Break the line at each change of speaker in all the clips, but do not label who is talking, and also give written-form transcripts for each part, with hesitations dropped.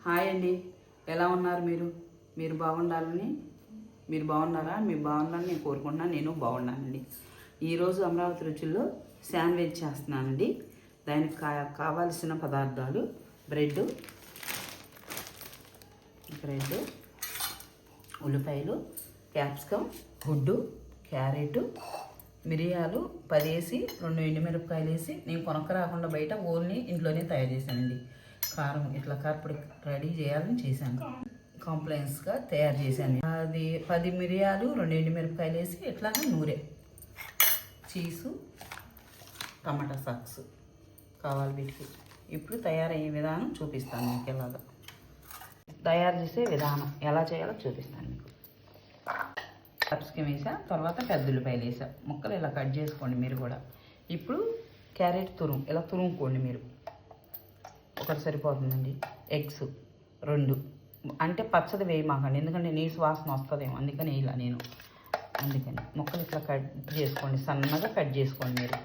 Hi అండి, ఎలా ఉన్నారు మీరు బాగుండాలని మీరు బాగున్నారా? మీరు బాగుండాలని నేను కోరుకుంటున్నాను. నేను బాగున్నానండి. ఈరోజు అమరావతి రుచుల్లో శాండ్విచ్ చేస్తున్నానండి. దానికి కావాల్సిన పదార్థాలు బ్రెడ్, ఉల్లిపాయలు, క్యాప్సికమ్, గుడ్డు, క్యారెట్, మిరియాలు 10 వేసి 2 ఎండుమిరపకాయలు వేసి నేను కొనక్క రాకుండా బయట ఓన్లీ ఇంట్లోనే తయారు చేశానండి. కారం ఇట్లా కారపొడి రెడీ చేయాలని చేశాను. కాంప్లెక్స్గా తయారు చేశాను. అది 10 మిరియాలు 2 ఎండుమిరపకాయలు వేసి ఇట్లాగా నూనె, చీజు, టమాటా సాక్స్ కావాలి వీటికి. ఇప్పుడు తయారయ్యే విధానం చూపిస్తాను మీకు. ఎలాగో తయారు చేసే విధానం ఎలా చేయాలో చూపిస్తాను మీకు. క్యాప్సికమ్ వేసా, తర్వాత పెద్ద ఉల్లిపాయలు వేసా. ముక్కలు ఇలా కట్ చేసుకోండి మీరు కూడా. ఇప్పుడు క్యారెట్ ఇలా తురుముకోండి మీరు. ఒకటి సరిపోతుందండి. ఎగ్స్ 2, అంటే పచ్చది వేయమాకండి, ఎందుకంటే నీసు వాసన వస్తుందేమో, అందుకని ఇలా నేను ముక్కలు ఇట్లా కట్ చేసుకోండి, సన్నగా కట్ చేసుకోండి మీరు.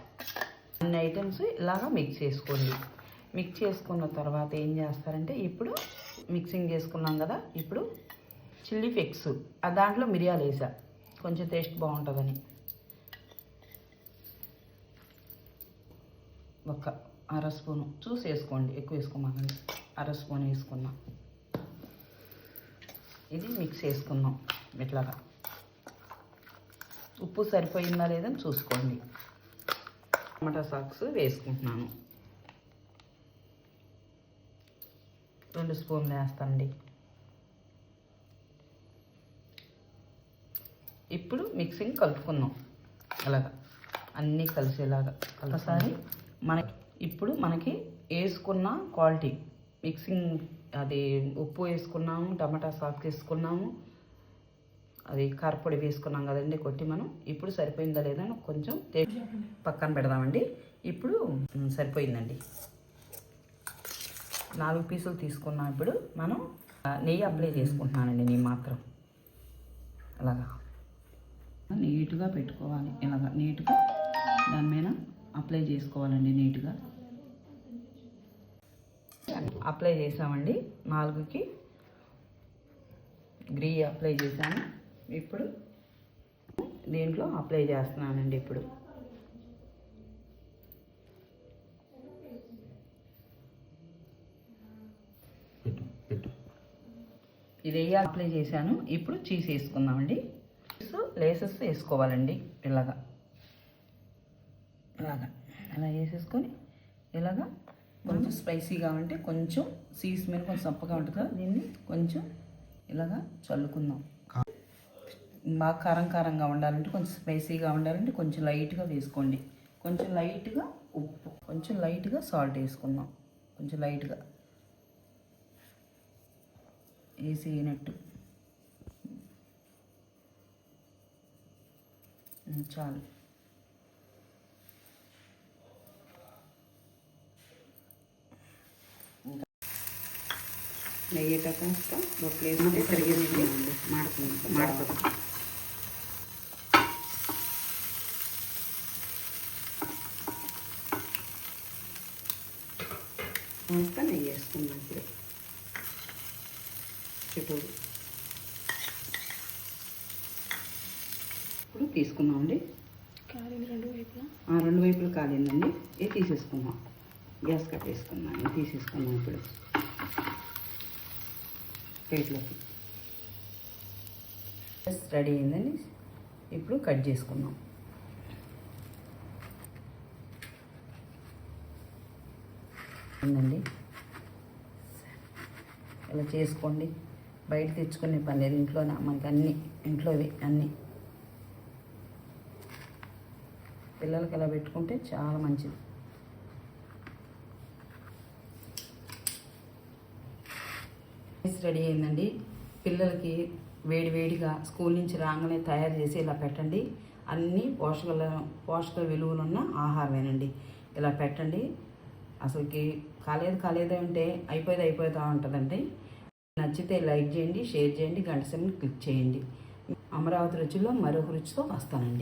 అన్ని ఐటమ్స్ ఇలాగా మిక్స్ చేసుకోండి. మిక్స్ చేసుకున్న తర్వాత ఏం చేస్తారంటే, ఇప్పుడు మిక్సింగ్ చేసుకున్నాం కదా, ఇప్పుడు చిల్లీ ఫ్లేక్స్ దాంట్లో మిరియాలు వేసా, కొంచెం టేస్ట్ బాగుంటుందని. ఒక 1/2 స్పూను చూసి వేసుకోండి, ఎక్కువ వేసుకోమాకండి. 1/2 స్పూన్ వేసుకున్నాం. ఇది మిక్స్ చేసుకున్నాం ఇట్లాగా. ఉప్పు సరిపోయిందా లేదని చూసుకోండి. టమాటా సాక్స్ వేసుకుంటున్నాను. 2 స్పూన్లు వేస్తానండి. ఇప్పుడు మిక్సింగ్ కలుపుకుందాం అలాగా, అన్నీ కలిసేలాగా ఒకసారి. మనకి వేసుకున్న క్వాలిటీ మిక్సింగ్, అది ఉప్పు వేసుకున్నాము, టమాటా సాస్ వేసుకున్నాము, అది కారపొడి వేసుకున్నాం కదండి కొట్టి మనం. ఇప్పుడు సరిపోయిందా లేదా కొంచెం పక్కన పెడదామండి. ఇప్పుడు సరిపోయిందండి. 4 పీసులు తీసుకున్నాం. ఇప్పుడు మనం నెయ్యి అప్లై చేసుకుంటున్నానండి. నేను మాత్రం అలాగా నీట్గా పెట్టుకోవాలి. ఇలాగా నీట్గా దాని మీద అప్లై చేసుకోవాలండి. నీట్గా అప్లై చేసామండి. 4కి గ్రీ అప్లై చేశాను. ఇప్పుడు దీంట్లో అప్లై చేస్తున్నానండి. ఇప్పుడు ఇది అప్లై చేశాను. ఇప్పుడు చీజ్ వేసుకుందామండి. లేసెస్ వేసుకోవాలండి. ఇలాగా అలా వేసేసుకొని ఇలాగా కొంచెం స్పైసీగా ఉంటే కొంచెం సీస్ మీద కొంచెం సప్పగా ఉంటుంది కదా, దీన్ని కొంచెం ఇలాగా చల్లుకుందాం. బాగా కారంగా ఉండాలంటే, కొంచెం స్పైసీగా ఉండాలంటే కొంచెం లైట్గా వేసుకోండి. కొంచెం లైట్గా ఉప్పు, కొంచెం లైట్గా సాల్ట్ వేసుకుందాం. కొంచెం లైట్గా వేసేయనట్టు చాలు. నెయ్యి కాస్త ఒక ప్లేస్ సరిగ్గా మాడుతుంది. అంతా నెయ్యి వేసుకున్నాం. ఇప్పుడు చుట్టూరు ఇప్పుడు తీసుకున్నామండి. కాలింది 2 వైపులు కాలిందండి. ఇది తీసేసుకున్నాం. గ్యాస్ కట్టేసుకున్నాం. ఇది తీసేసుకున్నాం. ఇప్పుడు ప్లేట్లోకి రెడీ అయిందండి. ఇప్పుడు కట్ చేసుకున్నాం. ఉందండి, ఇలా చేసుకోండి. బయట తెచ్చుకునే పని లేదు, ఇంట్లోనే మనకి అన్నీ ఇంట్లోవి అన్నీ. పిల్లలకి ఇలా పెట్టుకుంటే చాలా మంచిది. రెడీ అయిందండి. పిల్లలకి వేడిగా స్కూల్ నుంచి రాగానే తయారు చేసి ఇలా పెట్టండి. అన్నీ పోషక విలువలు ఉన్న ఆహారమేనండి. ఇలా పెట్టండి. అసలుకి కాలేదు అంటే అయిపోతూ ఉంటుందండి. నచ్చితే లైక్ చేయండి, షేర్ చేయండి, గంట సింబల్ క్లిక్ చేయండి. అమరావతి రుచిలో మరొక రుచితో వస్తానండి.